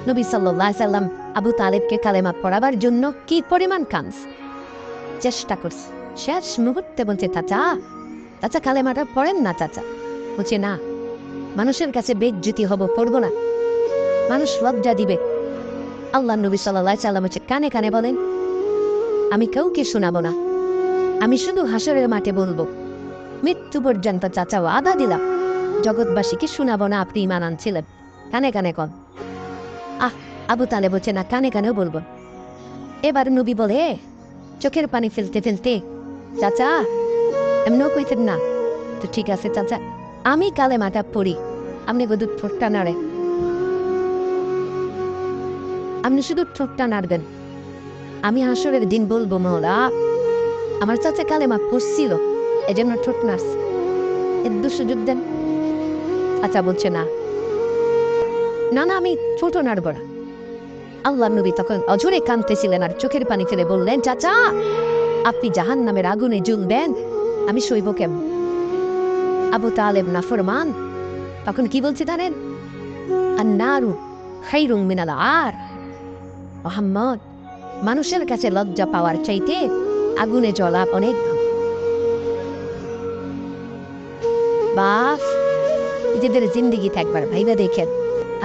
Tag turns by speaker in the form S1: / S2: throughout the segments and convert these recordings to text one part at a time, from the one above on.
S1: নবী সাল্লাল্লাহু আলাইহি সাল্লাম আবু তালেবকে কালেমা পড়াবার জন্য কি পরিমাণ কাঁদছে, চেষ্টা করছে। শেষ মুহূর্তে বলছে, চাচা চাচা কালেমাটা পড়েন না। চাচা বলছে, না, মানুষের কাছে বেইজ্জতি হব, পড়বো না, মানুষ লজ্জা দিবে। আল্লাহ নবী সাল্লাল্লাহু আলাইহি সাল্লাম হচ্ছে কানে কানে বলেন, আমি কাউকে শোনাবো না, আমি শুধু হাসরের মাঠে বলবো, মৃত্যু পর্যন্ত চাচা ওয়াদা দিলাম জগৎবাসীকে শোনাবো না আপনি ঈমান আনছিলেন। কানে কানে কন। আবু তালেব বলছে, না, কানে কানেও বলবো। এবার নবী বলে, চোখের পানি ফেলতে ফেলতে, চাচা এমনও কইতেন না তো, ঠিক আছে চাচা, আমি কালেমাটা পড়ি, আপনি শুধু ঠোঁটটা নাড়ে, আপনি শুধু ঠোঁটটা নাড়বেন, আমি হাসরের দিন বলবো, মওলা আমার চাচা কালেমা পড়ছিল এজন্য ঠোঁট নাড়ছে, এর সুযোগ দেন। আচ্ছা বলছে, না না না, আমি ঠোঁটও নাড়ব না। আল্লাহ নবী তখন অঝরে কাঁদতেছিলেন আর চোখের পানি ফেলে বললেন, চাচা আপনি জাহান্নামের আগুনে জ্বলবেন, আমি সইব কেমন? আবু তালেব নাফরমান তখন কি বলছে জানেন? আন্নারু খাইরুম মিনাল আর। মুহাম্মদ, মানুষের কাছে লজ্জা পাওয়ার চাইতে আগুনে জ্বলা অনেক ভালো। বাস নিজেদের জিন্দিগিতে একবার ভাইবা দেখেন,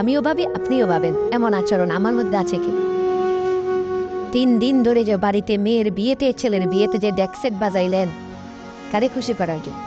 S1: আমিও ভাবি আপনিও ভাবেন এমন আচরণ আমার মধ্যে আছে কি? 3 দিন ধরে যে বাড়িতে মেয়ের বিয়েতে, ছেলের বিয়েতে যে ডেক সেট বাজাইলেন, কারে খুশি করার জন্য?